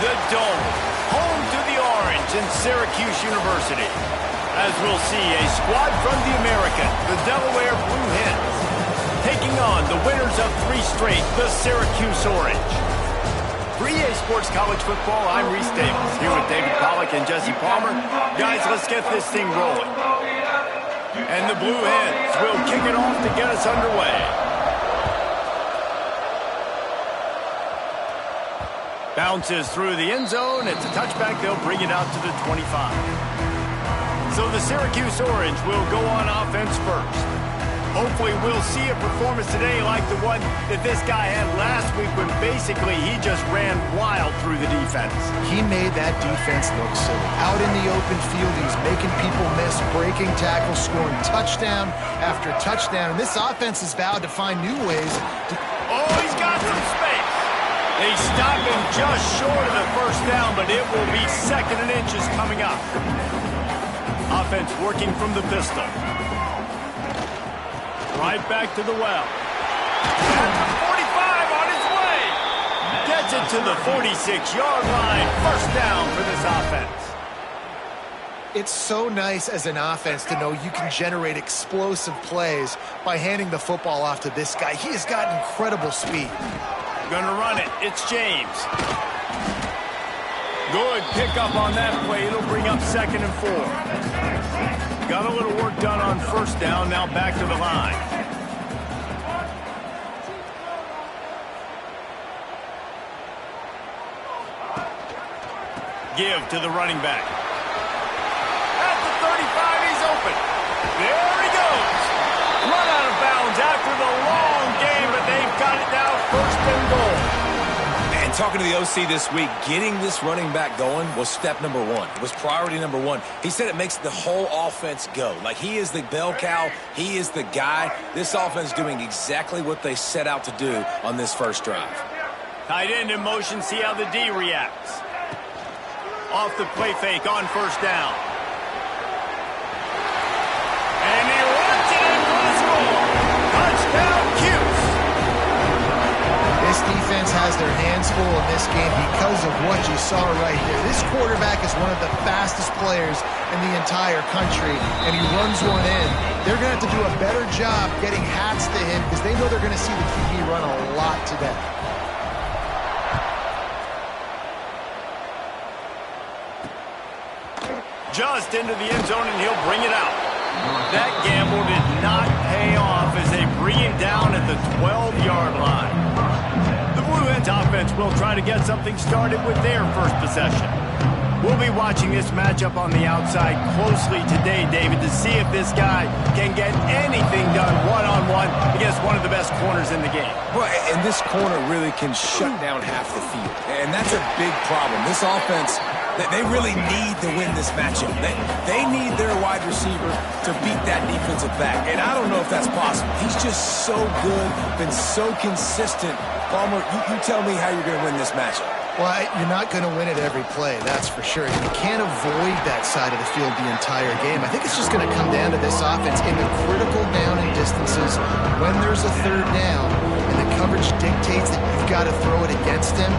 The Dome, home to the Orange in Syracuse University. As we'll see, a squad from the American, the Delaware Blue Hens, taking on the winners of 3 straight, the Syracuse Orange. For EA Sports College Football, I'm Reese Davis, here with David Pollack and Jesse Palmer. Guys, let's get this thing rolling. And the Blue Hens will kick it off to get us underway. Bounces through the end zone. It's a touchback. They'll bring it out to the 25. So the Syracuse Orange will go on offense first. Hopefully we'll see a performance today like the one that this guy had last week when basically he just ran wild through the defense. He made that defense look silly. Out in the open field, he's making people miss, breaking tackles, scoring touchdown after touchdown. And this offense has vowed to find new ways to... Oh, he's got some space. They stop him just short of the first down, but it will be 2nd and inches coming up. Offense working from the pistol. Right back to the well. At the 45 on his way. Gets it to the 46-yard line. First down for this offense. It's so nice as an offense to know you can generate explosive plays by handing the football off to this guy. He has got incredible speed. Gonna run it. It's James. Good pickup on that play. It'll bring up 2nd and 4. Got a little work done on first down. Now back to the line. Give to the running back. At the 35, he's open. There he goes. Run out of bounds after the long game, but they've got it now 1st and goal. And talking to the OC this week, getting this running back going was step number 1. It was priority number 1. He said it makes the whole offense go. Like, he is the bell cow. He is the guy. This offense doing exactly what they set out to do on this first drive. Tight end in motion. See how the D reacts. Off the play fake on first down. And he runs it in for the score. Touchdown, Cuse. This defense has their hands full in this game because of what you saw right there. This quarterback is one of the fastest players in the entire country, and he runs one in. They're going to have to do a better job getting hats to him because they know they're going to see the QB run a lot today. Just into the end zone, and he'll bring it out. That gamble did not pay off as they bring him down at the 12-yard line. The Blue Hens offense will try to get something started with their first possession. We'll be watching this matchup on the outside closely today, David, to see if this guy can get anything done one-on-one against one of the best corners in the game. Well, and this corner really can shut down half the field, and that's a big problem. This offense, they really need to win this matchup. They need their wide receiver to beat that defensive back, and I don't know if that's possible. He's just so good, been so consistent. Palmer, you tell me how you're going to win this matchup. Well, you're not going to win it every play, that's for sure. You can't avoid that side of the field the entire game. I think it's just going to come down to this offense in the critical down and distances when there's a 3rd down and the coverage dictates that you've got to throw it against him.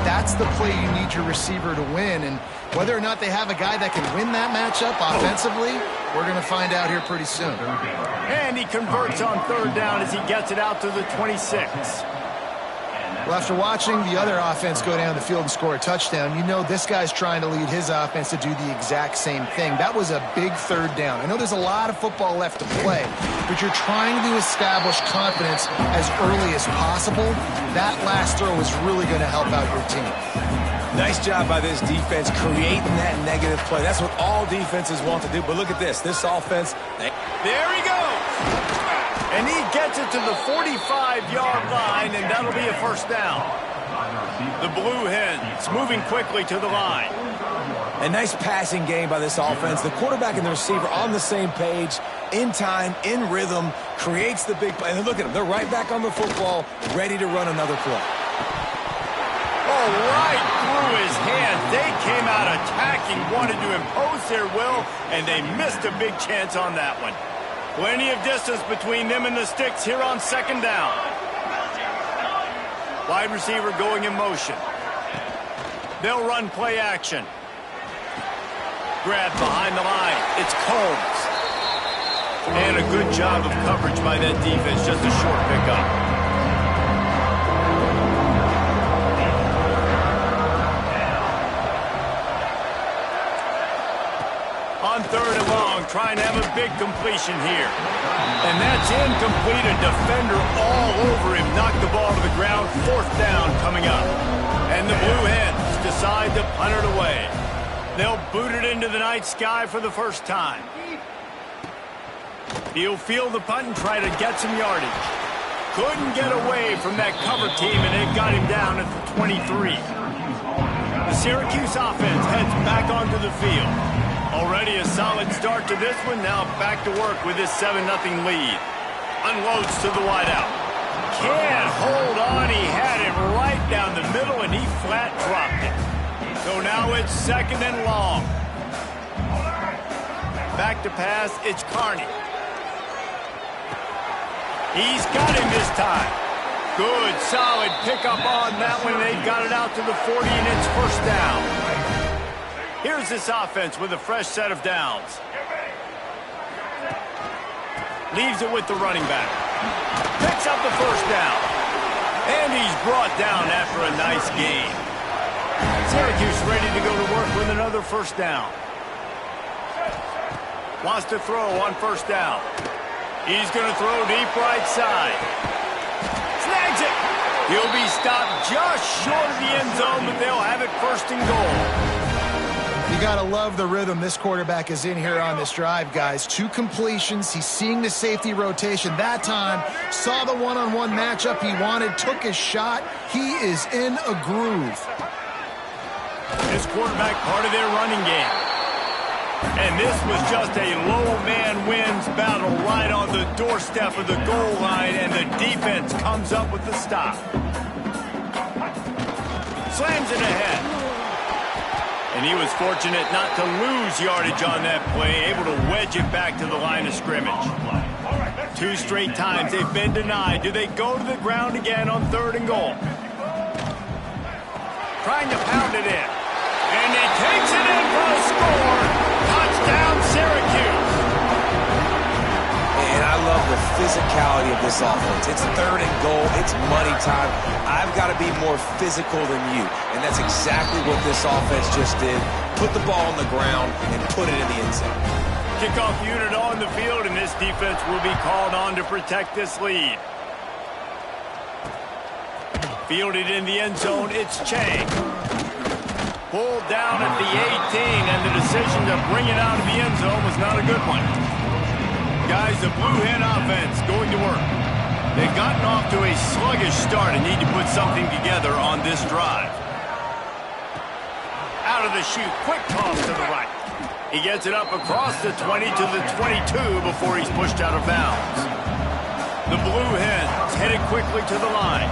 That's the play you need your receiver to win, and whether or not they have a guy that can win that matchup offensively, we're going to find out here pretty soon. And he converts on 3rd down as he gets it out to the 26. Well, after watching the other offense go down the field and score a touchdown, you know this guy's trying to lead his offense to do the exact same thing. That was a big 3rd down. I know there's a lot of football left to play, but you're trying to establish confidence as early as possible. That last throw is really going to help out your team. Nice job by this defense creating that negative play. That's what all defenses want to do. But look at this. This offense. There he goes. And he gets it to the 45-yard line, and that'll be a first down. The Blue Hens moving quickly to the line. A nice passing game by this offense. The quarterback and the receiver on the same page, in time, in rhythm, creates the big play. And look at them. They're right back on the football, ready to run another play. Oh, right through his hands. They came out attacking, wanted to impose their will, and they missed a big chance on that one. Plenty of distance between them and the sticks here on 2nd down. Wide receiver going in motion. They'll run play action. Grab behind the line. It's Combs. And a good job of coverage by that defense. Just a short pickup. On 3rd and long, trying to have a big completion here. And that's incomplete. A defender all over him. Knocked the ball to the ground. 4th down coming up. And the Blue Hens decide to punt it away. They'll boot it into the night sky for the first time. He'll field the punt and try to get some yardage. Couldn't get away from that cover team, and they've got him down at the 23. The Syracuse offense heads back onto the field. Already a solid start to this one. Now back to work with this 7-0 lead. Unloads to the wideout. Can't hold on. He had it right down the middle, and he flat dropped it. So now it's 2nd and long. Back to pass. It's Carney. He's got him this time. Good, solid pickup on that one. They got it out to the 40, and it's 1st down. Here's this offense with a fresh set of downs. Leaves it with the running back. Picks up the 1st down. And he's brought down after a nice gain. Syracuse ready to go to work with another 1st down. Wants to throw on 1st down. He's going to throw deep right side. Snags it. He'll be stopped just short of the end zone, but they'll have it 1st and goal. You got to love the rhythm this quarterback is in here on this drive, guys. 2 completions. He's seeing the safety rotation. That time, saw the one-on-one matchup he wanted, took his shot. He is in a groove. This quarterback part of their running game. And this was just a low man wins battle right on the doorstep of the goal line, and the defense comes up with the stop. Slams it ahead. And he was fortunate not to lose yardage on that play, able to wedge it back to the line of scrimmage. 2 straight times they've been denied. Do they go to the ground again on 3rd and goal? Trying to pound it in. And he takes it in for a score. Touchdown, Syracuse. And I love the physicality of this offense. It's 3rd and goal. It's money time. I've got to be more physical than you. And that's exactly what this offense just did. Put the ball on the ground and put it in the end zone. Kickoff unit on the field, and this defense will be called on to protect this lead. Fielded in the end zone, it's Chang. Pulled down at the 18, and the decision to bring it out of the end zone was not a good one. Guys, the Blue Hen offense going to work. They've gotten off to a sluggish start and need to put something together on this drive. Out of the chute, quick toss to the right. He gets it up across the 20 to the 22 before he's pushed out of bounds. The Blue Hens headed quickly to the line.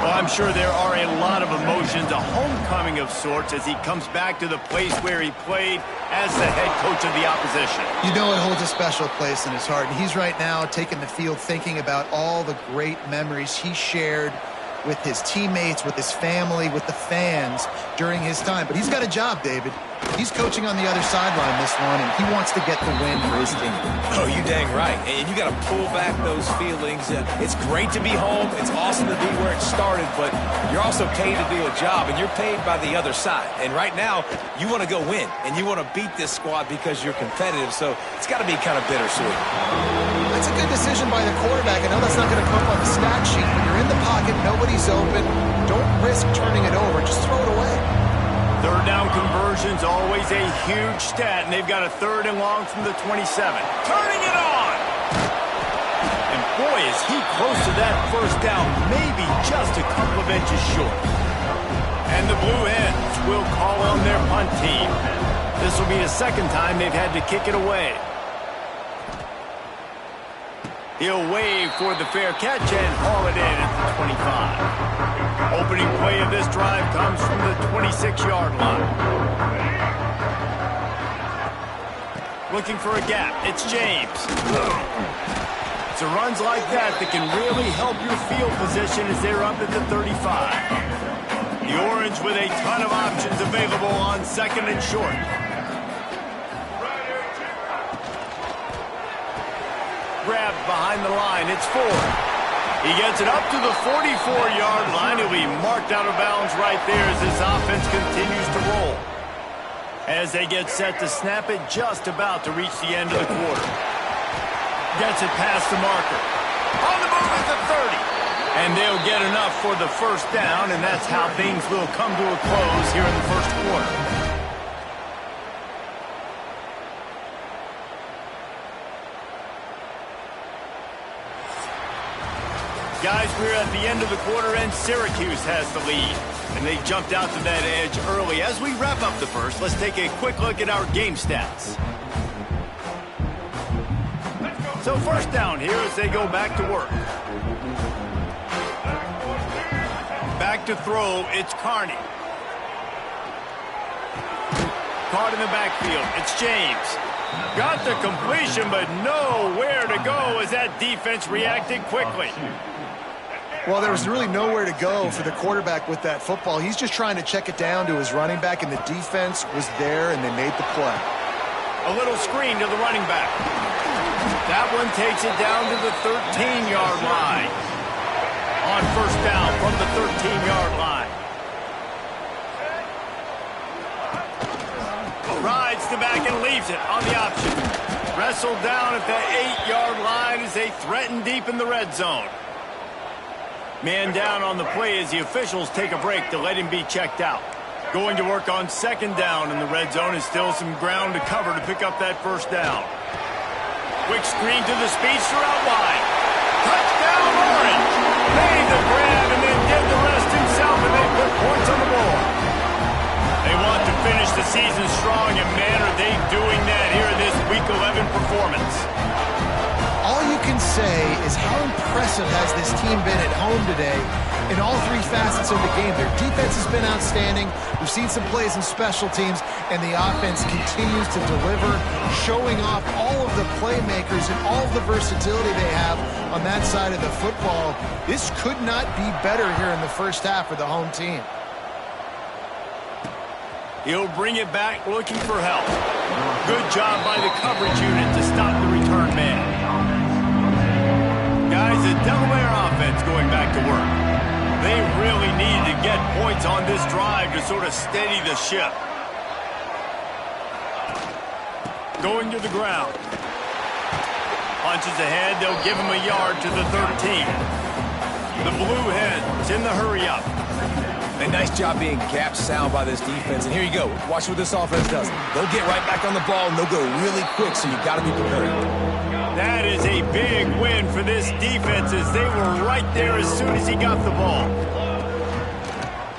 Well, I'm sure there are a lot of emotions, a homecoming of sorts as he comes back to the place where he played as the head coach of the opposition. You know it holds a special place in his heart. And he's right now taking the field thinking about all the great memories he shared with his teammates, with his family, with the fans during his time. But he's got a job, David. He's coaching on the other sideline this one, and he wants to get the win for his team. Oh, you dang right. And you got to pull back those feelings. It's great to be home. It's awesome to be where it started, but you're also paid to do a job, and you're paid by the other side. And right now, you want to go win, and you want to beat this squad because you're competitive, so it's got to be kind of bittersweet. That's a good decision by the quarterback. I know that's not going to come up on the stat sheet. When you're in the pocket, nobody's open. Don't risk turning it over. Just throw it away. 3rd down conversion's always a huge stat, and they've got a 3rd and long from the 27. Turning it on! And boy, is he close to that 1st down, maybe just a couple of inches short. And the Blue Hens will call on their punt team. This will be the 2nd time they've had to kick it away. He'll wave for the fair catch and haul it in at the 25. Opening play of this drive comes from the 26-yard line. Looking for a gap. It's James. It's a runs like that that can really help your field position as they're up at the 35. The Orange with a ton of options available on second and short. Grabbed behind the line. It's Ford. He gets it up to the 44-yard line. He'll be marked out of bounds right there as this offense continues to roll. As they get set to snap it, just about to reach the end of the quarter. Gets it past the marker. On the move at the 30. And they'll get enough for the first down, and that's how things will come to a close here in the first quarter. Guys, we're at the end of the quarter, and Syracuse has the lead. And they jumped out to that edge early. As we wrap up the first, let's take a quick look at our game stats. So first down here as they go back to work. Back to throw, it's Carney. Caught in the backfield, it's James. Got the completion, but nowhere to go as that defense reacted quickly. Well, there was really nowhere to go for the quarterback with that football. He's just trying to check it down to his running back, and the defense was there, and they made the play. A little screen to the running back. That one takes it down to the 13-yard line. On first down from the 13-yard line. Rides the back and leaves it on the option. Wrestled down at the 8-yard line as they threaten deep in the red zone. Man down on the play as the officials take a break to let him be checked out. Going to work on second down in the red zone is still some ground to cover to pick up that first down. Quick screen to the speedster out wide. Touchdown Orange! Made the grab and then did the rest himself, and they put points on the board. They want to finish the season strong, and man, are they doing that here in this Week 11 performance. All you can say is how impressive has this team been at home today in all three facets of the game. Their defense has been outstanding. We've seen some plays in special teams, and the offense continues to deliver, showing off all of the playmakers and all of the versatility they have on that side of the football. This could not be better here in the first half for the home team. He'll bring it back looking for help. Good job by the coverage unit to stop the return man. Guys, the Delaware offense going back to work. They really needed to get points on this drive to sort of steady the ship. Going to the ground. Punches ahead, they'll give him a yard to the 13. The Blue Hens in the hurry-up. A nice job being gap sound by this defense. And here you go. Watch what this offense does. They'll get right back on the ball, and they'll go really quick, so you've got to be prepared. That is a big win for this defense as they were right there as soon as he got the ball.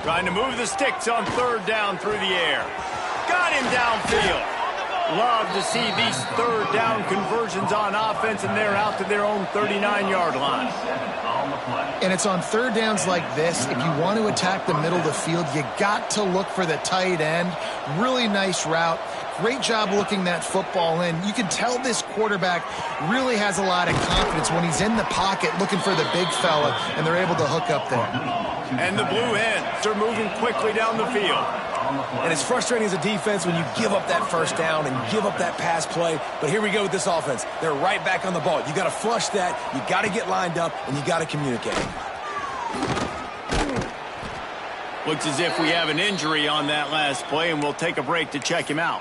Trying to move the sticks on third down through the air. Got him downfield. Love to see these third down conversions on offense, and they're out to their own 39-yard line. And it's on third downs like this, if you want to attack the middle of the field, you got to look for the tight end. Really nice route. Great job looking that football in. You can tell this quarterback really has a lot of confidence when he's in the pocket looking for the big fella, and they're able to hook up there. And the Blue Hens are moving quickly down the field. And it's frustrating as a defense when you give up that first down and give up that pass play. But here we go with this offense. They're right back on the ball. You got to flush that. You got to get lined up, and you got to communicate. Looks as if we have an injury on that last play, and we'll take a break to check him out.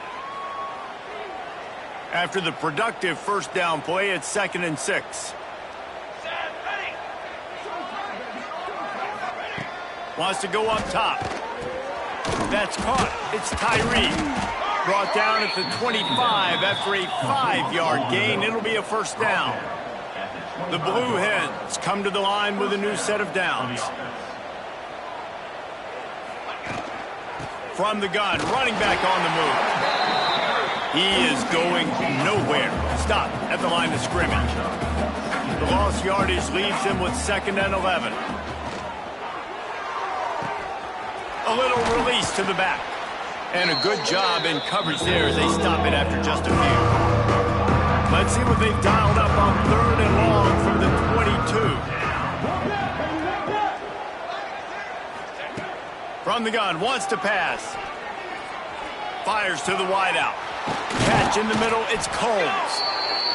After the productive first down play, it's 2nd and 6. Wants to go up top. That's caught. It's Tyree. Brought down at the 25 after a 5-yard gain. It'll be a first down. The Blue Hens come to the line with a new set of downs. From the gun, running back on the move. He is going nowhere. Stop at the line of scrimmage. The lost yardage leaves him with 2nd and 11. A little release to the back. And a good job in coverage there as they stop it after just a few. Let's see what they've dialed up on 3rd and long from the 22. From On the gun, wants to pass. Fires to the wideout. Catch in the middle, it's Combs.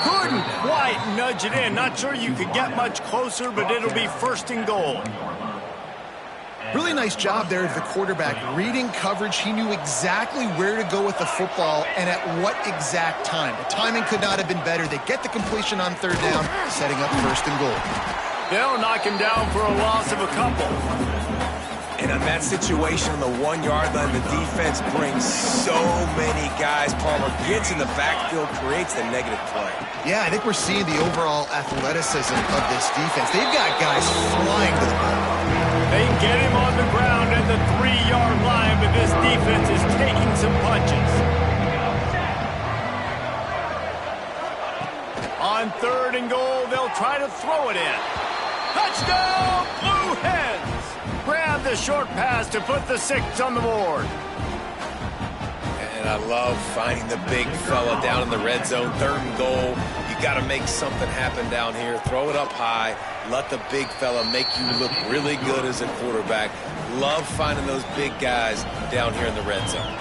Couldn't quite nudge it in. Not sure you could get much closer, but it'll be first and goal. Really nice job there of the quarterback. Reading coverage, he knew exactly where to go with the football and at what exact time. The timing could not have been better. They get the completion on third down, setting up first and goal. They'll knock him down for a loss of a couple. And on that situation, on the 1 yard line, the defense brings so many guys. Palmer gets in the backfield, creates the negative play. Yeah, I think we're seeing the overall athleticism of this defense. They've got guys flying to the ball. They get him on the ground at the 3-yard line, but this defense is taking some punches. On third and goal, they'll try to throw it in. Touchdown, Blue Hens! Grab the short pass to put the 6 on the board. And I love finding the big fella down in the red zone. Third and goal. You got to make something happen down here. Throw it up high. Let the big fella make you look really good as a quarterback. Love finding those big guys down here in the red zone.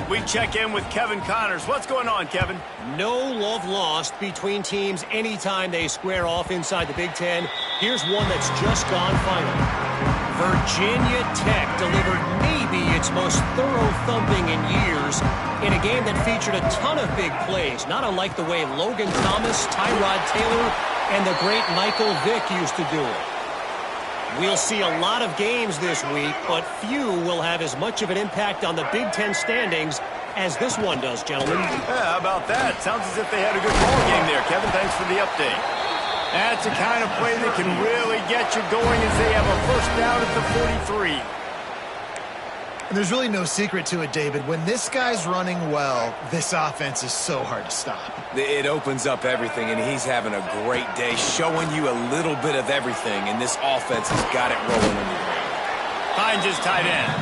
We check in with Kevin Connors. What's going on, Kevin? No love lost between teams anytime they square off inside the Big Ten. Here's one that's just gone final. Virginia Tech delivered maybe its most thorough thumping in years in a game that featured a ton of big plays, not unlike the way Logan Thomas, Tyrod Taylor, and the great Michael Vick used to do it. We'll see a lot of games this week, but few will have as much of an impact on the Big Ten standings as this one does, gentlemen. Yeah, how about that? Sounds as if they had a good ball game there, Kevin. Thanks for the update. That's the kind of play that can really get you going as they have a first down at the 43. And there's really no secret to it, David. When this guy's running well, this offense is so hard to stop. It opens up everything, and he's having a great day, showing you a little bit of everything, and this offense has got it rolling in the ground. Hines is tight end,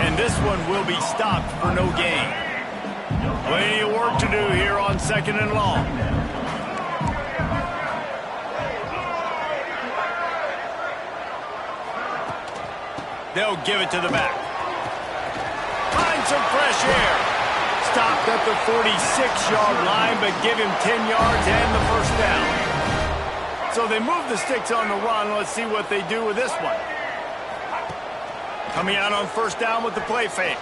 and this one will be stopped for no gain. Plenty of work to do here on second and long. They'll give it to the back. Find some fresh air. Stopped at the 46-yard line, but give him 10 yards and the first down. So they move the sticks on the run. Let's see what they do with this one. Coming out on first down with the play fake.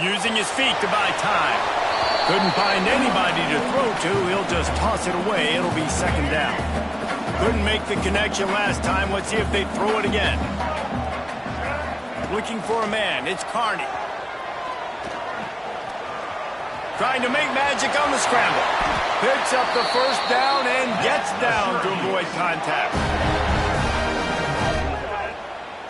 Using his feet to buy time. Couldn't find anybody to throw to. He'll just toss it away. It'll be second down. Couldn't make the connection last time. Let's see if they throw it again. Looking for a man. It's Carney. Trying to make magic on the scramble. Picks up the first down and gets down to avoid contact.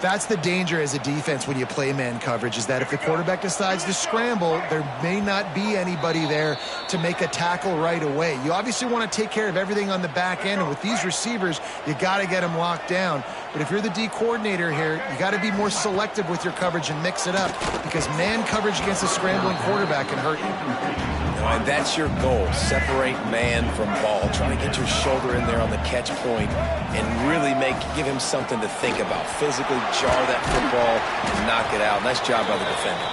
That's the danger as a defense when you play man coverage, is that if the quarterback decides to scramble, there may not be anybody there to make a tackle right away. You obviously want to take care of everything on the back end, and with these receivers, you got to get them locked down. But if you're the D coordinator here, you got to be more selective with your coverage and mix it up, because man coverage against a scrambling quarterback can hurt you. And that's your goal. Separate man from ball. Try to get your shoulder in there on the catch point and really give him something to think about. Physically jar that football and knock it out. Nice job by the defender.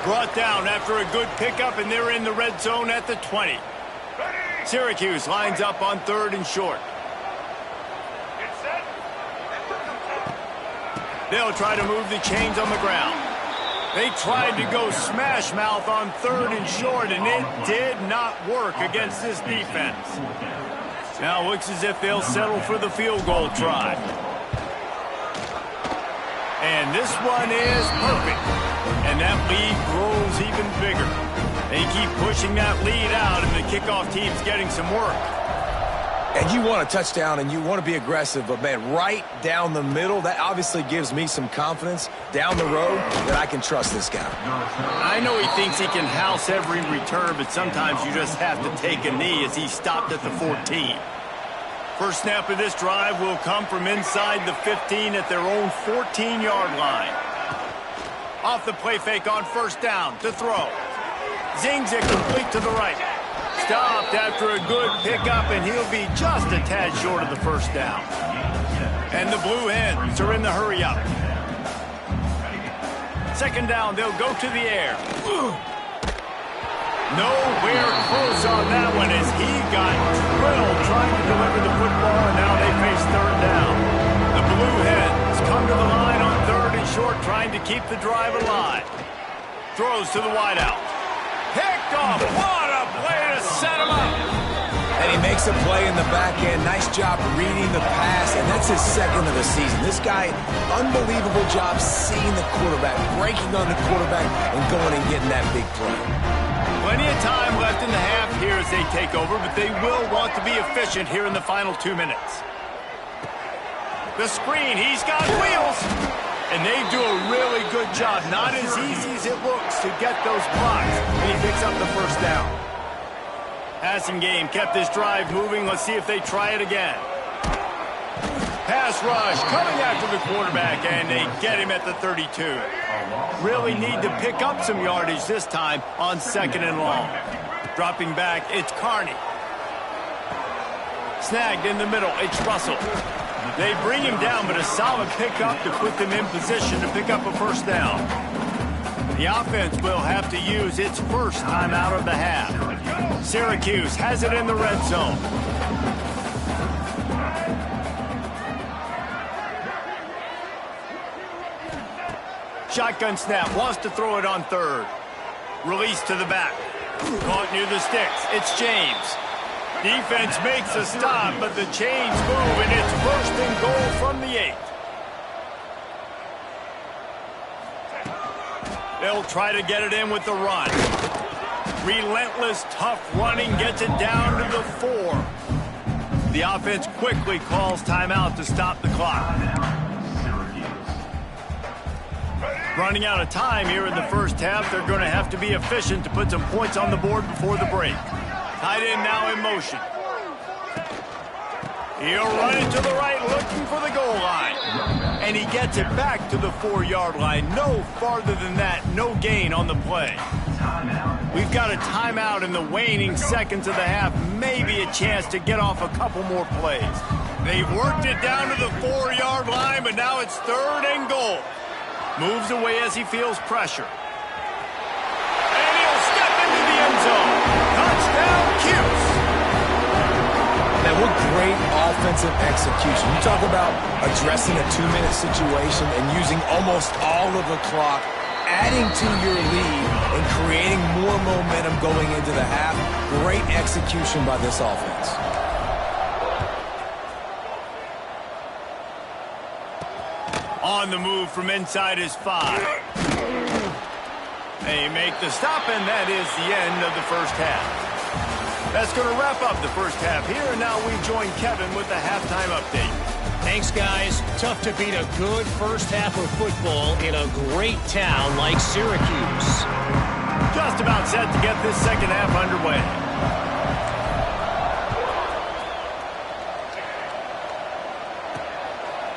Brought down after a good pickup, and they're in the red zone at the 20. Syracuse lines up on third and short. They'll try to move the chains on the ground. They tried to go smash mouth on third and short, and it did not work against this defense. Now looks as if they'll settle for the field goal try. And this one is perfect. And that lead grows even bigger. They keep pushing that lead out, and the kickoff team's getting some work. And you want a touchdown, and you want to be aggressive, but, man, right down the middle, that obviously gives me some confidence down the road that I can trust this guy. I know he thinks he can house every return, but sometimes you just have to take a knee as he stopped at the 14. First snap of this drive will come from inside the 15 at their own 14-yard line. Off the play fake on first down to throw. Zings it complete to the right. Stopped after a good pickup, and he'll be just a tad short of the first down. And the Blue Hens are in the hurry-up. second down, they'll go to the air. Nowhere close on that one as he got drilled trying to deliver the football, and now they face third down. The Blue Hens come to the line on third and short, trying to keep the drive alive. Throws to the wideout. Picked off. What a play to set him up. And he makes a play in the back end. Nice job reading the pass, and that's his second of the season. This guy, unbelievable job seeing the quarterback, breaking on the quarterback, and going and getting that big play. Plenty of time left in the half here as they take over, but they will want to be efficient here in the final 2 minutes. The screen, he's got wheels. And they do a really good job. Not as easy as it looks to get those blocks. And he picks up the first down. Passing game kept this drive moving. Let's see if they try it again. Pass rush coming after the quarterback, and they get him at the 32. Really need to pick up some yardage this time on second and long. Dropping back, it's Carney. Snagged in the middle, it's Russell. They bring him down, but a solid pickup to put them in position to pick up a first down. The offense will have to use its first time out of the half. Syracuse has it in the red zone. Shotgun snap, wants to throw it on third. Release to the back. Caught near the sticks, it's James. Defense makes a stop, but the chains move, and it's first and goal from the 8. They'll try to get it in with the run. Relentless, tough running gets it down to the 4. The offense quickly calls timeout to stop the clock. Running out of time here in the first half, they're going to have to be efficient to put some points on the board before the break. Tight end now in motion. He'll run it to the right, looking for the goal line. And he gets it back to the 4-yard line. No farther than that, no gain on the play. We've got a timeout in the waning seconds of the half. Maybe a chance to get off a couple more plays. They've worked it down to the 4-yard line, but now it's third and goal. Moves away as he feels pressure. And he'll step into the end zone. Touchdown, Cuse. Man, what great offensive execution. You talk about addressing a 2-minute situation and using almost all of the clock, adding to your lead and creating more momentum going into the half. Great execution by this offense. On the move from inside his 5. They make the stop, and that is the end of the first half. That's going to wrap up the first half here, and now we join Kevin with the halftime update. Thanks, guys. Tough to beat a good first half of football in a great town like Syracuse. Just about set to get this second half underway.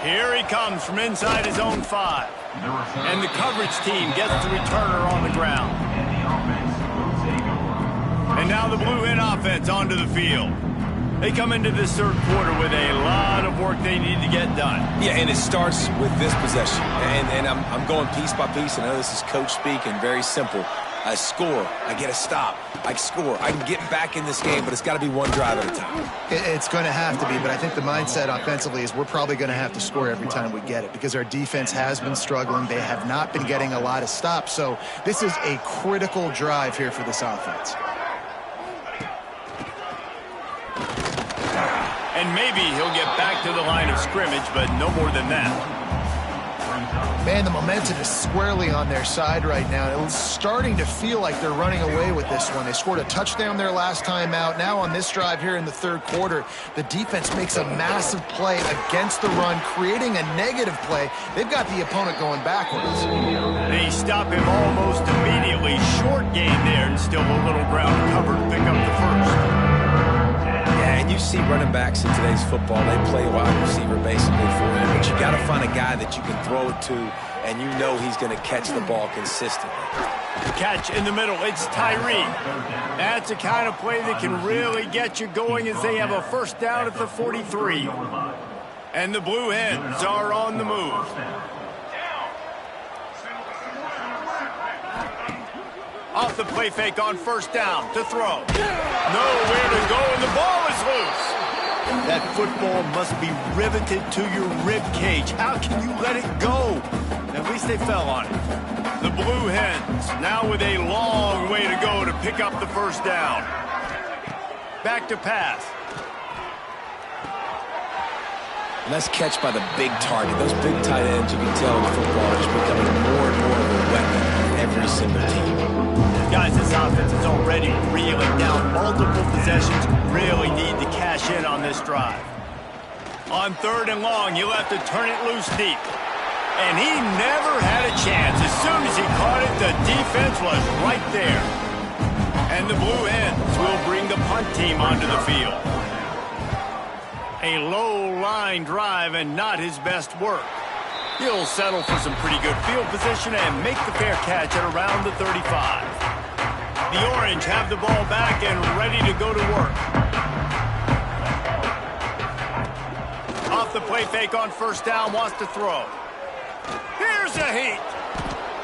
Here he comes from inside his own 5. And the coverage team gets the returner on the ground. And now the Blue Hen offense onto the field. They come into this third quarter with a lot of work they need to get done. Yeah, and it starts with this possession. And I'm going piece by piece. I know this is coach speak and very simple. I score, I get a stop, I score. I can get back in this game, but it's got to be one drive at a time. It's going to have to be, but I think the mindset offensively is we're probably going to have to score every time we get it because our defense has been struggling. They have not been getting a lot of stops, so this is a critical drive here for this offense. And maybe he'll get back to the line of scrimmage, but no more than that. Man, the momentum is squarely on their side right now. It's starting to feel like they're running away with this one. They scored a touchdown their last time out. Now on this drive here in the third quarter, the defense makes a massive play against the run, creating a negative play. They've got the opponent going backwards. They stop him almost immediately. Short gain there, and still a little ground cover to pick up the first. And you see running backs in today's football, they play wide receiver basically for you, but you got to find a guy that you can throw it to, and you know he's going to catch the ball consistently. Catch in the middle, it's Tyree. That's the kind of play that can really get you going as they have a first down at the 43. And the Blue Hens are on the move. Off the play fake on first down to throw. Nowhere to go, and the ball is loose. That football must be riveted to your rib cage. How can you let it go? At least they fell on it. The Blue Hens now with a long way to go to pick up the first down. Back to pass. Nice catch by the big target. Those big tight ends, you can tell in football, are just becoming more and more of a weapon on every single team. Guys, this offense is already reeling down multiple possessions. Really need to cash in on this drive. On 3rd and long, you'll have to turn it loose deep. And he never had a chance. As soon as he caught it, the defense was right there. And the Blue Hens will bring the punt team onto the field. A low-line drive and not his best work. He'll settle for some pretty good field position and make the fair catch at around the 35. The Orange have the ball back and ready to go to work. Off the play fake on first down, wants to throw. Here's a heat.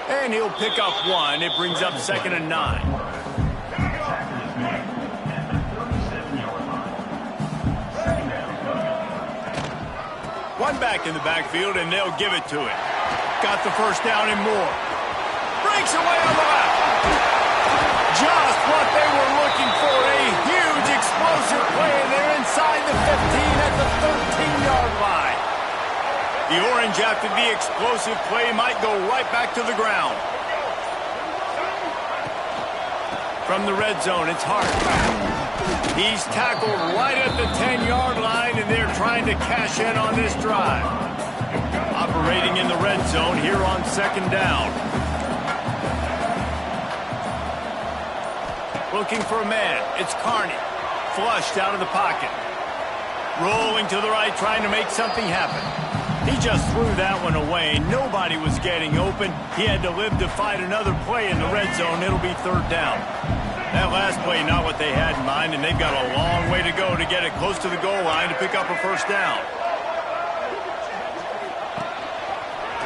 And he'll pick up 1. It brings up 2nd and 9. One back in the backfield, and they'll give it to him. Got the first down and more. Breaks away on the left. Just what they were looking for. A huge explosive play, and they're inside the 15 at the 13-yard line. The Orange, after the explosive play, might go right back to the ground. From the red zone, it's Hart. He's tackled right at the 10-yard line, and they're trying to cash in on this drive. Operating in the red zone here on 2nd down. Looking for a man. It's Carney. Flushed out of the pocket. Rolling to the right, trying to make something happen. He just threw that one away. Nobody was getting open. He had to live to fight another play in the red zone. It'll be 3rd down. That last play, not what they had in mind, and they've got a long way to go to get it close to the goal line to pick up a first down.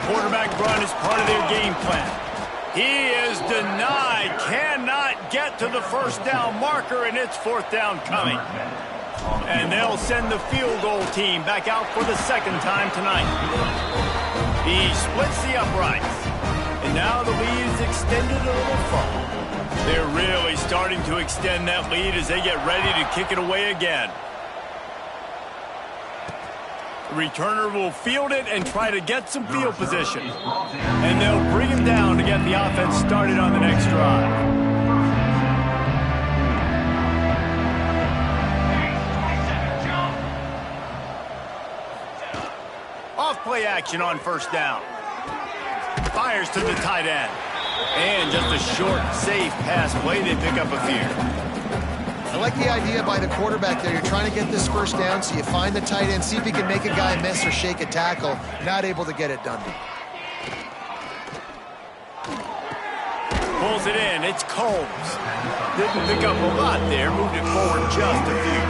Quarterback run is part of their game plan. He is denied, cannot get to the first down marker, and it's 4th down coming. And they'll send the field goal team back out for the 2nd time tonight. He splits the uprights, and now the lead is extended a little further. They're really starting to extend that lead as they get ready to kick it away again. The returner will field it and try to get some field position. And they'll bring him down to get the offense started on the next drive. Off-play action on first down. Fires to the tight end. And just a short, safe pass play. They pick up a few. I like the idea by the quarterback there. You're trying to get this first down, so you find the tight end, see if he can make a guy miss or shake a tackle. Not able to get it done. Pulls it in. It's Combs. Didn't pick up a lot there. Moved it forward just a few.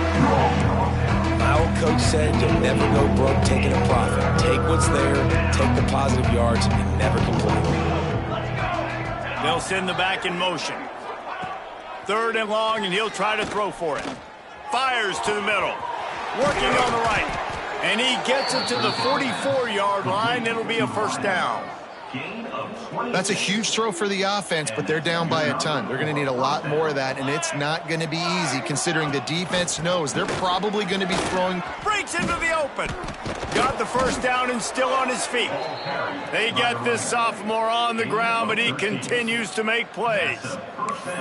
My old coach said you'll never go broke taking a profit. Take what's there, take the positive yards, and never complain. They'll send the back in motion. 3rd and long, and he'll try to throw for it. Fires to the middle. Working on the right. And he gets it to the 44-yard line. It'll be a first down. That's a huge throw for the offense, but they're down by a ton. They're going to need a lot more of that, and it's not going to be easy considering the defense knows they're probably going to be throwing. Breaks into the open. Got the first down and still on his feet. They get this sophomore on the ground, but he continues to make plays.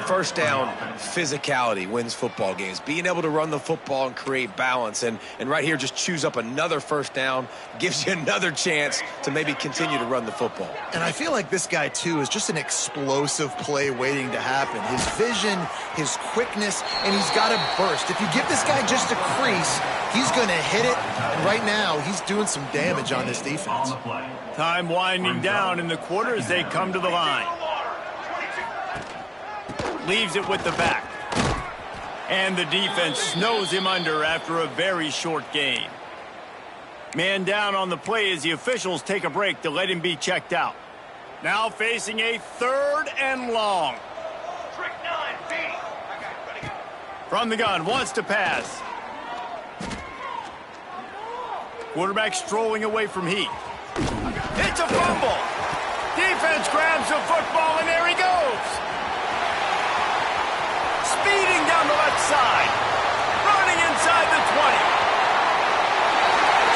First down, physicality wins football games. Being able to run the football and create balance. And right here, just choose up another first down, gives you another chance to maybe continue to run the football. And I feel like this guy, too, is just an explosive play waiting to happen. His vision, his quickness, and he's got to burst. If you give this guy just a crease, he's going to hit it. And right now, he's doing some damage on this defense. Time winding down in the quarter as they come to the line. Leaves it with the back. And the defense snows him under after a very short game. Man down on the play as the officials take a break to let him be checked out. Now facing a 3rd and long. From the gun, wants to pass. Quarterback strolling away from heat. It's a fumble. Defense grabs the football, and there he goes. Speeding down the left side. Running inside the 20.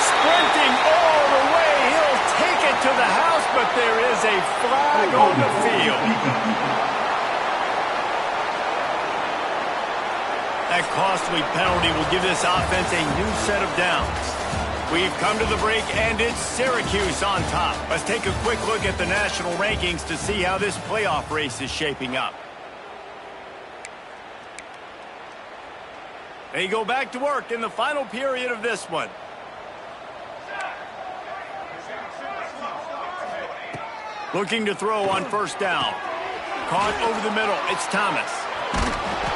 Sprinting all the way. He'll take it to the house, but there is a flag on the field. That costly penalty will give this offense a new set of downs. We've come to the break, and it's Syracuse on top. Let's take a quick look at the national rankings to see how this playoff race is shaping up. They go back to work in the final period of this one. Looking to throw on first down. Caught over the middle. It's Thomas.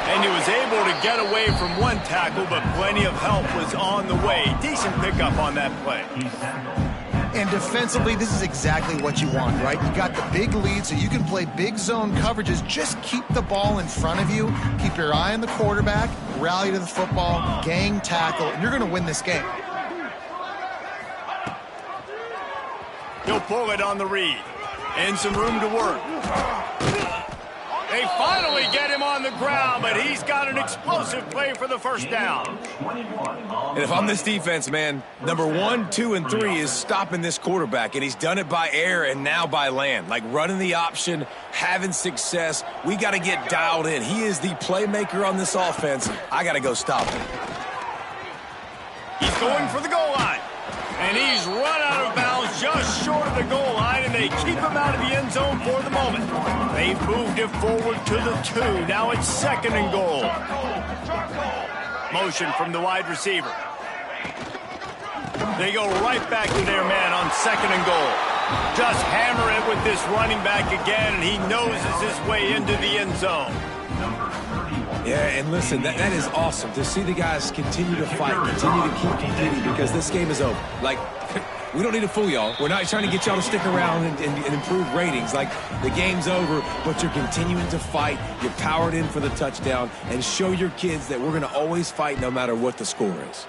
And he was able to get away from one tackle, but plenty of help was on the way. Decent pickup on that play. And defensively, this is exactly what you want, right? You got the big lead, so you can play big zone coverages. Just keep the ball in front of you. Keep your eye on the quarterback. Rally to the football. Gang tackle. And you're going to win this game. He'll pull it on the read. And some room to work. They finally get him on the ground, but he's got an explosive play for the first down. And if I'm this defense, man, number 1, 2, and 3 is stopping this quarterback, and he's done it by air and now by land. Like running the option, having success. We got to get dialed in. He is the playmaker on this offense. I got to go stop him. He's going for the goal line. And he's run out of bounds just short of the goal line, and they keep him out of the end zone for the moment. They've moved it forward to the 2. Now it's 2nd and goal. Motion from the wide receiver. They go right back to their man on 2nd and goal. Just hammer it with this running back again, and he noses his way into the end zone. Yeah, and listen, that is awesome to see the guys continue to fight, continue to keep competing, because this game is over. Like, we don't need to fool y'all. We're not trying to get y'all to stick around and improve ratings. Like, the game's over, but you're continuing to fight. You're powered in for the touchdown, and show your kids that we're going to always fight no matter what the score is.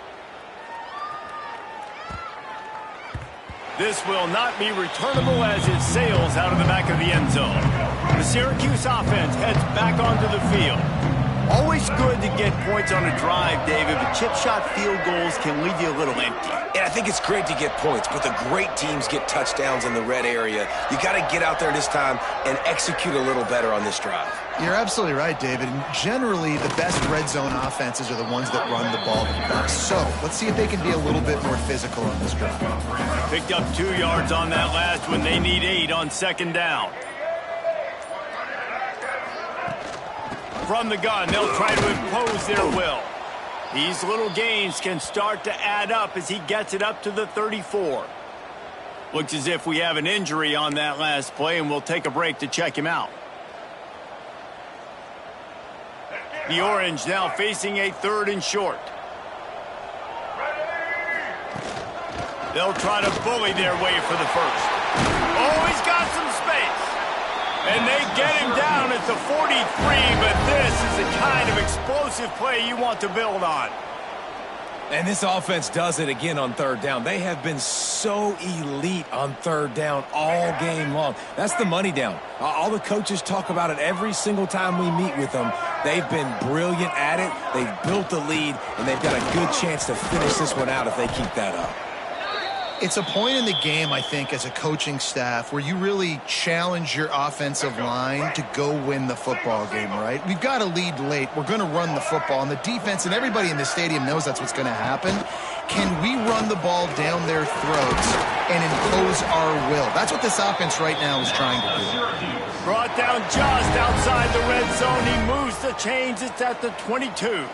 This will not be returnable as it sails out of the back of the end zone. The Syracuse offense heads back onto the field. Always good to get points on a drive, David, but chip shot field goals can leave you a little empty. And I think it's great to get points, but the great teams get touchdowns in the red area. You got to get out there this time and execute a little better on this drive. You're absolutely right, David. And generally, the best red zone offenses are the ones that run the ball the best. So let's see if they can be a little bit more physical on this drive. Picked up 2 yards on that last one. They need 8 on 2nd down. From the gun, they'll try to impose their will. These little gains can start to add up as he gets it up to the 34. Looks as if we have an injury on that last play, and we'll take a break to check him out. The Orange now facing a 3rd and short. They'll try to bully their way for the first. Oh, he's got some space. And they get him down at the 43, but this is the kind of explosive play you want to build on. And this offense does it again on 3rd down. They have been so elite on 3rd down all game long. That's the money down. All the coaches talk about it every single time we meet with them. They've been brilliant at it. They've built the lead, and they've got a good chance to finish this one out if they keep that up. It's a point in the game, I think, as a coaching staff where you really challenge your offensive line to go win the football game, right? We've got a lead late. We're going to run the football, and the defense and everybody in the stadium knows that's what's going to happen. Can we run the ball down their throats and impose our will? That's what this offense right now is trying to do. Brought down just outside the red zone. He moves the chains. It's at the 22.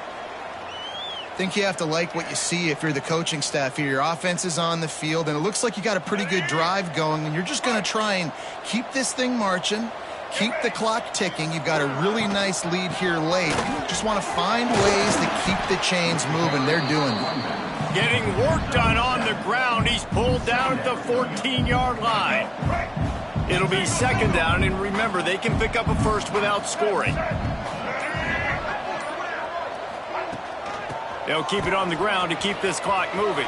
I think you have to like what you see if you're the coaching staff here. Your offense is on the field, and it looks like you got a pretty good drive going, and you're just going to try and keep this thing marching, keep the clock ticking. You've got a really nice lead here late. Just want to find ways to keep the chains moving. They're doing it. Getting work done on the ground. He's pulled down at the 14-yard line. It'll be second down, and remember, they can pick up a first without scoring. They'll keep it on the ground to keep this clock moving.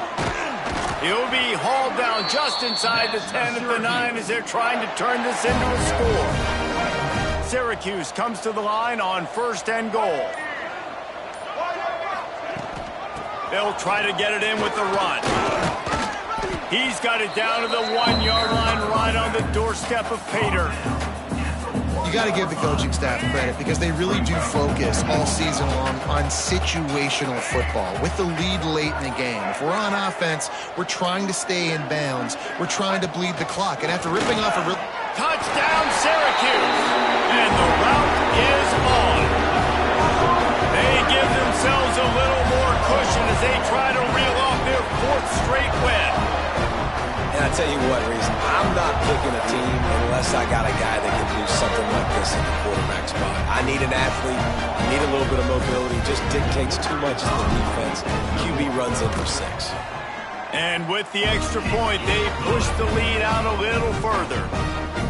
He'll be hauled down just inside the 10 at the 9 as they're trying to turn this into a score. Syracuse comes to the line on 1st and goal. They'll try to get it in with the run. He's got it down to the 1-yard line right on the doorstep of Pater. You got to give the coaching staff credit because they really do focus all season long on situational football with the lead late in the game. If we're on offense, we're trying to stay in bounds. We're trying to bleed the clock. And after ripping off a touchdown, Syracuse! And the route is on. They give themselves a little more cushion as they try to reel off their 4th straight win. And I tell you what, Reese, I'm not picking a team unless I got a guy that can do something like this in the quarterback spot. I need an athlete. I need a little bit of mobility. Just dictates too much to the defense. QB runs in for 6. And with the extra point, they push the lead out a little further.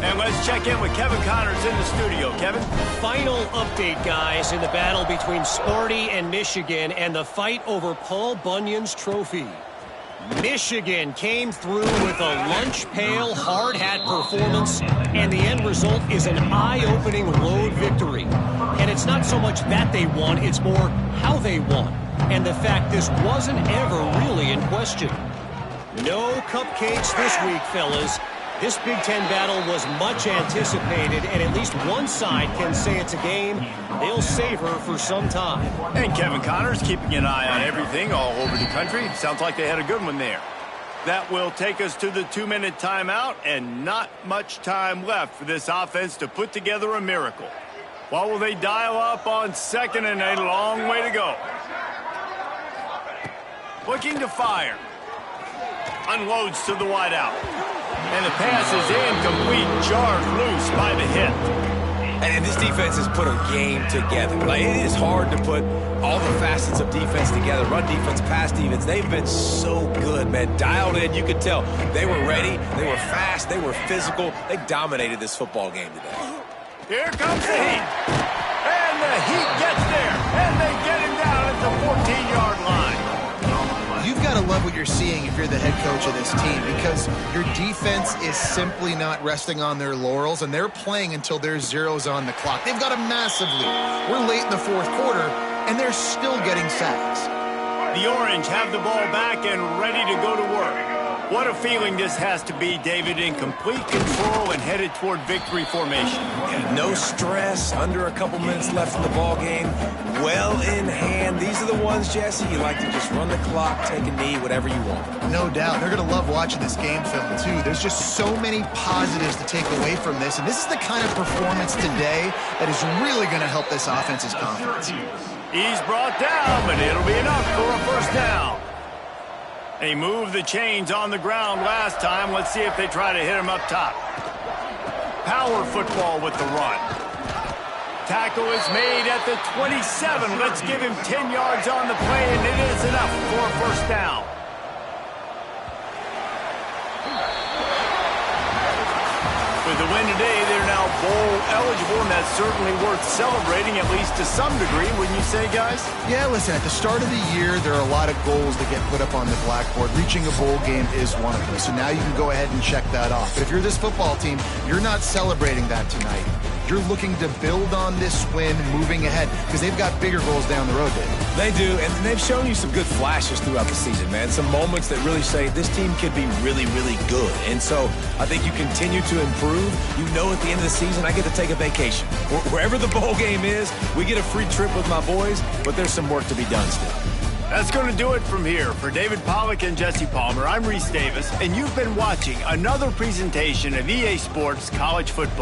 And let's check in with Kevin Connors in the studio. Kevin? Final update, guys, in the battle between Sparty and Michigan and the fight over Paul Bunyan's trophy. Michigan came through with a lunch pail hard hat performance, and the end result is an eye-opening road victory. And it's not so much that they won, it's more how they won, and the fact this wasn't ever really in question. No cupcakes this week, fellas. This Big Ten battle was much anticipated, and at least one side can say it's a game they'll savor for some time. And Kevin Connors keeping an eye on everything all over the country. Sounds like they had a good one there. That will take us to the 2-minute timeout, and not much time left for this offense to put together a miracle. What will they dial up on 2nd and a long way to go? Looking to fire. Unloads to the wideout. And the pass is incomplete, jarred loose by the hit. And this defense has put a game together. Like, it is hard to put all the facets of defense together. Run defense, pass defense. They've been so good, man. Dialed in, you could tell. They were ready. They were fast. They were physical. They dominated this football game today. Here comes the heat. And the heat gets there. And they get him down at the 14-yard line. You've got to love what you're seeing if you're the head coach of this team because your defense is simply not resting on their laurels, and they're playing until there's zeros on the clock. They've got a massive lead. We're late in the 4th quarter, and they're still getting sacks. The Orange have the ball back and ready to go to work. What a feeling this has to be, David, in complete control and headed toward victory formation. Yeah, no stress, under a couple minutes left in the ball game, well in hand. These are the ones, Jesse, you like to just run the clock, take a knee, whatever you want. No doubt. They're going to love watching this game film, too. There's just so many positives to take away from this, and this is the kind of performance today that is really going to help this offense's confidence. He's brought down, but it'll be enough for a 1st down. They moved the chains on the ground last time. Let's see if they try to hit him up top. Power football with the run. Tackle is made at the 27. Let's give him 10 yards on the play, and it is enough for a 1st down. With the win today, they're now bowl eligible, and that's certainly worth celebrating, at least to some degree, wouldn't you say, guys? Yeah, listen, at the start of the year, there are a lot of goals that get put up on the blackboard. Reaching a bowl game is one of them, so now you can go ahead and check that off. But if you're this football team, you're not celebrating that tonight. You're looking to build on this win moving ahead because they've got bigger goals down the road, David. They do, and they've shown you some good flashes throughout the season, man. Some moments that really say this team could be really, really good. And so I think you continue to improve. You know at the end of the season, I get to take a vacation. Wherever the bowl game is, we get a free trip with my boys, but there's some work to be done still. That's going to do it from here. For David Pollack and Jesse Palmer, I'm Reese Davis, and you've been watching another presentation of EA Sports College Football.